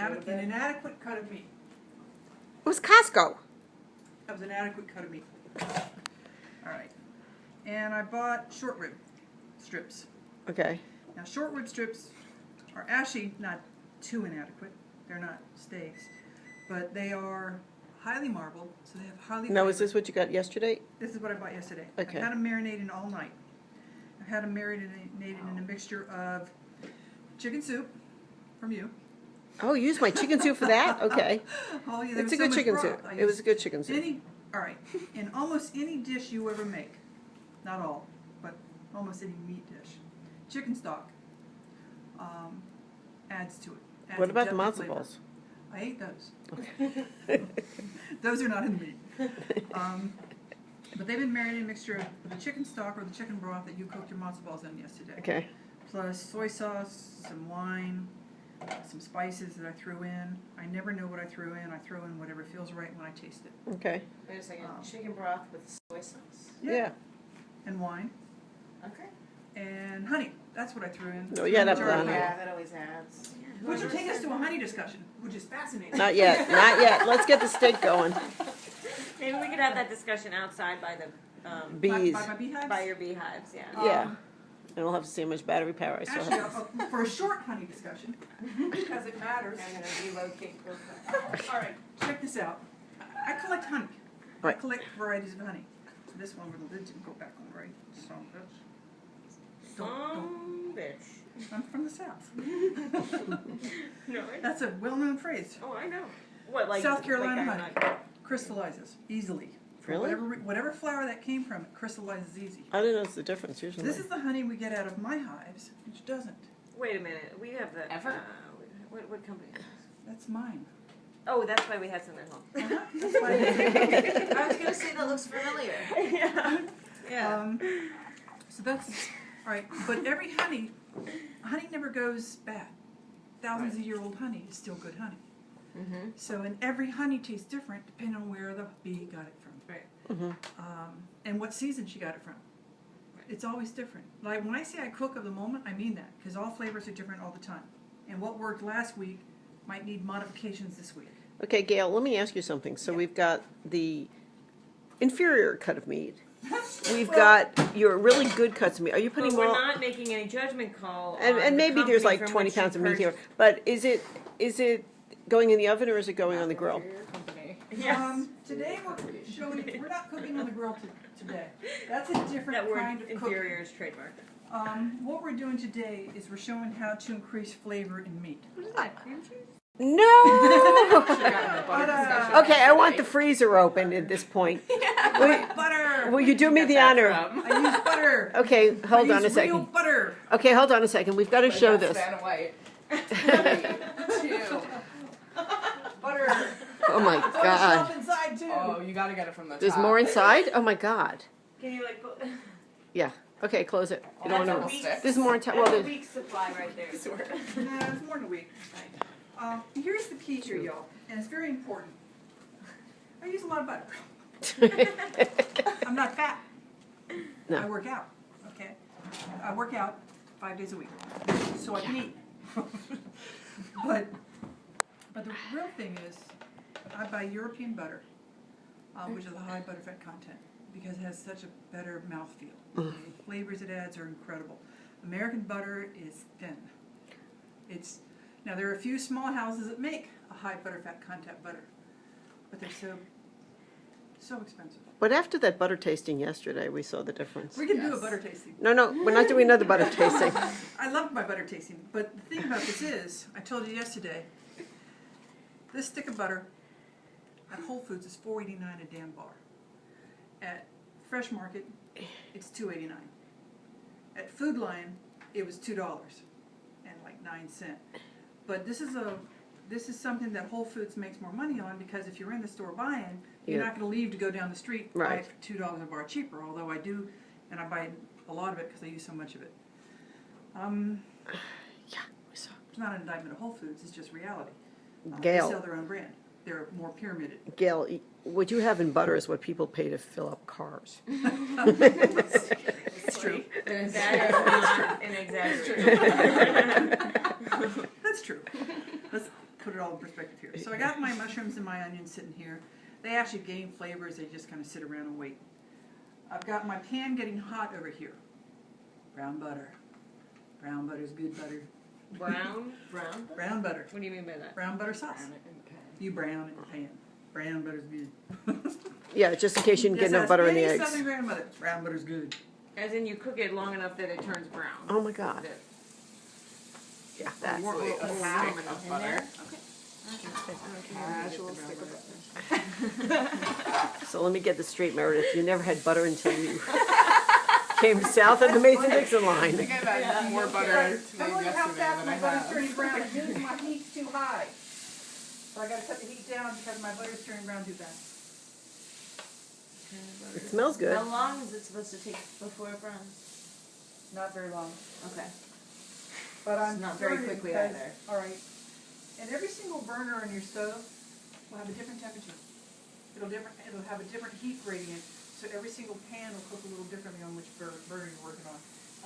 an inadequate cut of meat. It was Costco. That was an adequate cut of meat. All right. And I bought short rib strips. Okay. Now, short rib strips are actually not too inadequate. They're not steaks, but they are highly marbled, so they have highly. Now, is this what you got yesterday? This is what I bought yesterday. Okay. I had them marinating all night. I had them marinated in a mixture of chicken soup from you. Oh, you used my chicken soup for that? Okay. Oh, yeah, It's a good chicken soup. It was a good chicken soup. All right. In almost any dish you ever make, not all, but almost any meat dish, chicken stock adds to it. Adds What a about the depth of matzo flavor. balls? I ate those. Those are not in the meat. But they've been marinated in a mixture of the chicken stock or the chicken broth that you cooked your matzo balls in yesterday. Okay. Plus soy sauce, some wine, some spices that I threw in. I never know what I threw in. I throw in whatever feels right when I taste it. Okay. Wait a second. Chicken broth with soy sauce? Yeah. And wine. Okay. And honey. That's what I threw in. Oh, yeah, that Majority. honey. Yeah, that always adds. Which will take us to a honey discussion, which is fascinating. Not yet. Not yet. Let's get the steak going. Maybe we could have that discussion outside by the Bees. By my beehives? by your beehives. Yeah. Yeah. And we'll have to see how much battery power I still Actually, have. for a short honey discussion, because it matters. I'm going to relocate real quick. All right, check this out. I collect honey. I Right. collect varieties of honey. This one where the lid didn't go back on right. So that's. Some bitch. I'm from the South. No. That's a well-known phrase. Oh, I know. What like South Carolina like honey crystallizes easily. For Really? whatever flower that came from, it crystallizes easy. I didn't notice the difference usually. This is the honey we get out of my hives, which doesn't. Wait a minute. We have the Ever? what company is this? That's mine. Oh, that's why we had some at home. That's why I was going to say that looks familiar. Yeah. So that's all right. But every honey never goes bad. Thousands of year old honey is still good honey. Mm-hmm. So, and every honey tastes different depending on where the bee got it from. Right. Mm-hmm. And what season she got it from. It's always different. Like when I say I cook of the moment, I mean that because all flavors are different all the time. And what worked last week might need modifications this week. Okay, Gail, let me ask you something. So we've got the inferior cut of meat. We've got your really good cuts of meat. Are you putting But we're all... not making any judgment call. on And the maybe there's company like from 20 which you pounds of meat here. purchased. But is it going in the oven or is it going on the grill? Yes. Today we're not cooking on the grill today. That's a different That word kind of cooking. inferior is trademark. What we're doing today is we're showing how to increase flavor in meat. What is that? Cream cheese? No! But, Okay, I want the freezer open at this point. butter. Will you do me the honor? I use butter. Okay, hold I on a use real second. butter. Okay, hold on a second. We've got to show this. White. Butter. Oh my Stuff God. inside too. Oh, you gotta get it from the There's top. more inside? Oh my God. Can you like put? Yeah. Okay, close it. You don't That's know. a week. There's more inside. Well, That's a there's... week's supply right there. No, it's more than a week. Here's the key here, y'all, and it's very important. I use a lot of butter. I'm not fat. No. I work out. Okay. I work out 5 days a week, so I can eat. but the real thing is, I buy European butter, which is a high butterfat content, because it has such a better mouthfeel. The flavors it adds are incredible. American butter is thin. Now there are a few small houses that make a high butterfat content butter, but they're so expensive. But after that butter tasting yesterday, we saw the difference. We can do a butter tasting. No, we're not doing another butter tasting. I love my butter tasting, but the thing about this is, I told you yesterday, this stick of butter at Whole Foods is $4.89 a damn bar. At Fresh Market, it's $2.89. At Food Lion, it was $2.09. But this is something that Whole Foods makes more money on because if you're in the store buying, you're not going to leave to go down the street and buy it for $2 a bar cheaper. Although I do, and I buy a lot of it because I use so much of it. Yeah, we saw. It's not an indictment of Whole Foods; it's just reality. Gail. They sell their own brand. They're more pyramided. Gail, what you have in butter is what people pay to fill up cars. It's true. That is not an exaggeration. That's true. put it all in perspective here. So I got my mushrooms and my onions sitting here. They actually gain flavors. They just kind of sit around and wait. I've got my pan getting hot over here. Brown butter. Brown butter's good butter. Brown? Brown butter. What do you mean by that? Brown butter sauce. You brown in the pan. Brown butter's good. Yeah, just in case you didn't get no butter in the eggs. Southern grandmother. Brown butter's good. As in you cook it long enough that it turns brown. Oh my God. That- Yeah, that's Or- the way it or- goes. Half of butter. Casual stick of butter. So let me get this straight, Meredith. You never had butter until you came south of the Mason-Dixon I line. think I've had more butter today I wonder how yesterday fast than my I butter's have. turning brown. It means my heat's too high. So I gotta cut the heat down because my butter's turning brown too fast. It smells good. How long is it supposed to take before it browns? Not very long. Okay. But I'm Not very stirring it quickly because- either. All right. And every single burner on your stove will have a different temperature. It'll have a different heat gradient, so every single pan will cook a little differently on which burner you're working on.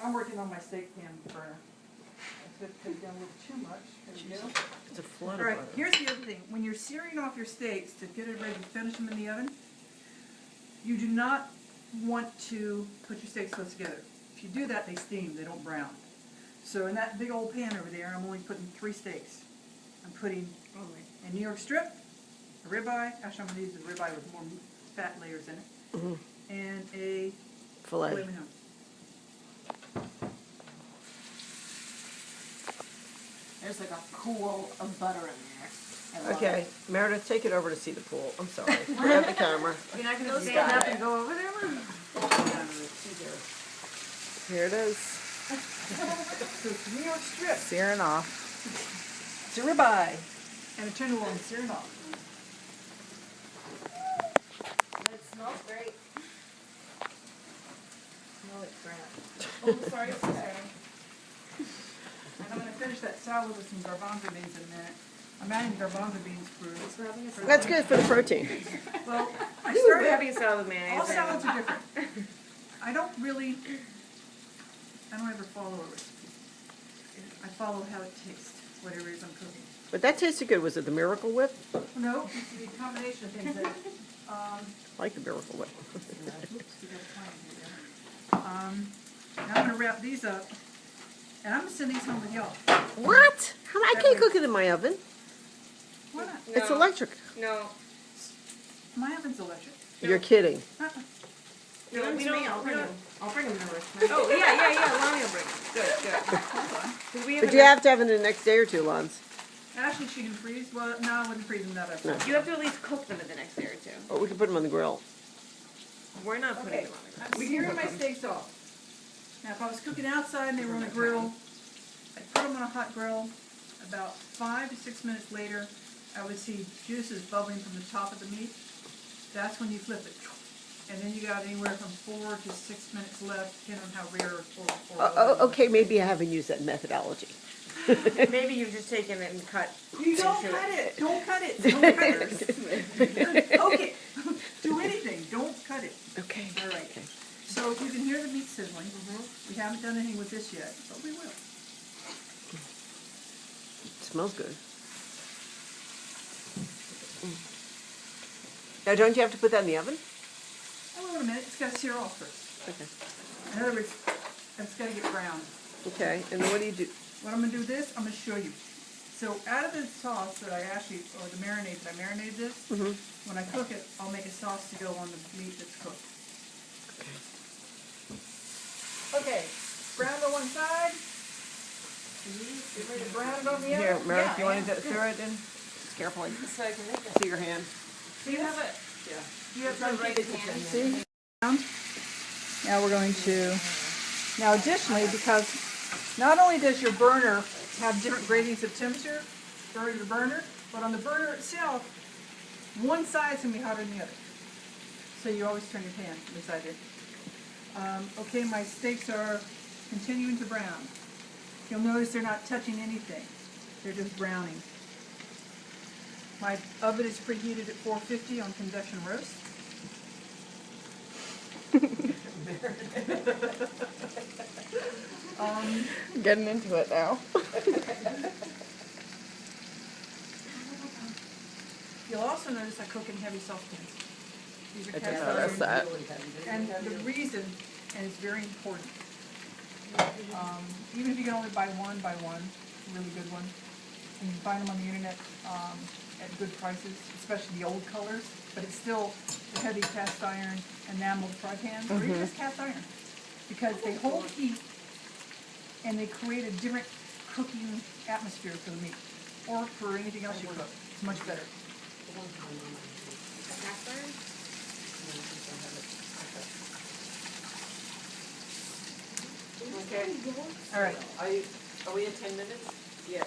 I'm working on my steak pan burner. I took it down a little too much. There we go. It's a flood All of right, butter. here's the other thing. When you're searing off your steaks to get it ready to finish them in the oven, you do not want to put your steaks close together. If you do that, they steam, they don't brown. So in that big old pan over there, I'm only putting 3 steaks. I'm putting a New York strip, a ribeye, actually I'm gonna use a ribeye with more fat layers in it, Mhm. and a Filet. filet mignon. There's like a pool of butter in there. I love Okay, it. Meredith, take it over to see the pool. I'm sorry. Grab the camera. You're not gonna You stand got up it. and go over there, Mom? Here it is. So it's a New York strip, Searing off. it's a ribeye, and a tenderloin searing off. It smells great. Smell it brown. Oh, sorry, sorry. And I'm gonna finish that salad with some garbanzo beans in a minute. I'm adding garbanzo beans for. That's good for the protein. Well, I We're started, having salad with mayonnaise. all salads are different. I don't ever follow a recipe. I follow how it tastes, whatever it is I'm cooking. But that tasted good. Was it the Miracle Whip? No, it's the combination of things that, I like the Miracle Whip. now I'm gonna wrap these up, and I'm gonna send these home with y'all. What? I can't cook it in my oven. Why not? It's No. electric. No. My oven's electric. You're kidding. Uh-uh. No, we don't. I'll we bring don't- them. I'll bring them to Oh, yeah. Lonnie will bring it. Good. 'Cause we But you have to have it in the next day or two, Lons. Actually, she can freeze. Well, no, I wouldn't freeze them that up. No. You have to at least cook them in the next day or two. Or we can put them on the grill. We're not putting Okay, them on the I'm grill. searing my steaks off. Now, if I was cooking outside and they were on a grill, I'd put them on a hot grill. About 5 to 6 minutes later, I would see juices bubbling from the top of the meat. That's when you flip it. And then you got anywhere from 4 to 6 minutes left, depending on how rare or Okay, maybe I haven't used that methodology. Maybe you've just taken it and cut. You don't into cut it. it. Don't cut it. Don't cut it. Okay. Do anything. Don't cut it. Okay. All right. So you can hear the meat sizzling. We haven't done anything with this yet, but we will. Smells good. Now, don't you have to put that in the oven? Oh, wait a minute. It's got to sear off first. Okay. In other words, it's got to get brown. Okay, and then what do you do? What I'm going to do with this, I'm going to show you. So out of the sauce that I actually, or the marinade that I marinated this, when I cook it, I'll make a sauce to go on the meat that's cooked. Okay, brown on one side. Get ready to brown it on the other. Here, Meredith, Yeah, you want yeah. to stir it in? Just carefully. So I can make it. See your hand. Do you have it? Yeah. Do you have So some right right hand. See? Now we're going to, now additionally, because not only does your burner have different gradients of temperature, burner to burner, but on the burner itself, one side's going to be hotter than the other. So you always turn your pan, at least I did. Okay, my steaks are continuing to brown. You'll notice they're not touching anything. They're just browning. My oven is preheated at 450 on convection roast. Getting into it now. You'll also notice I cook in heavy saucepans. These are I did cast notice iron. that. And the reason, and it's very important, even if you can only buy one, really good one, and you can find them on the internet at good prices, especially the old colors, but it's still the heavy cast iron enameled fry pans, or even just cast iron, because they hold heat and they create a different cooking atmosphere for the meat, or for anything else you cook. It's much better. Cast iron? Okay. All right. Are we at 10 minutes? Yeah.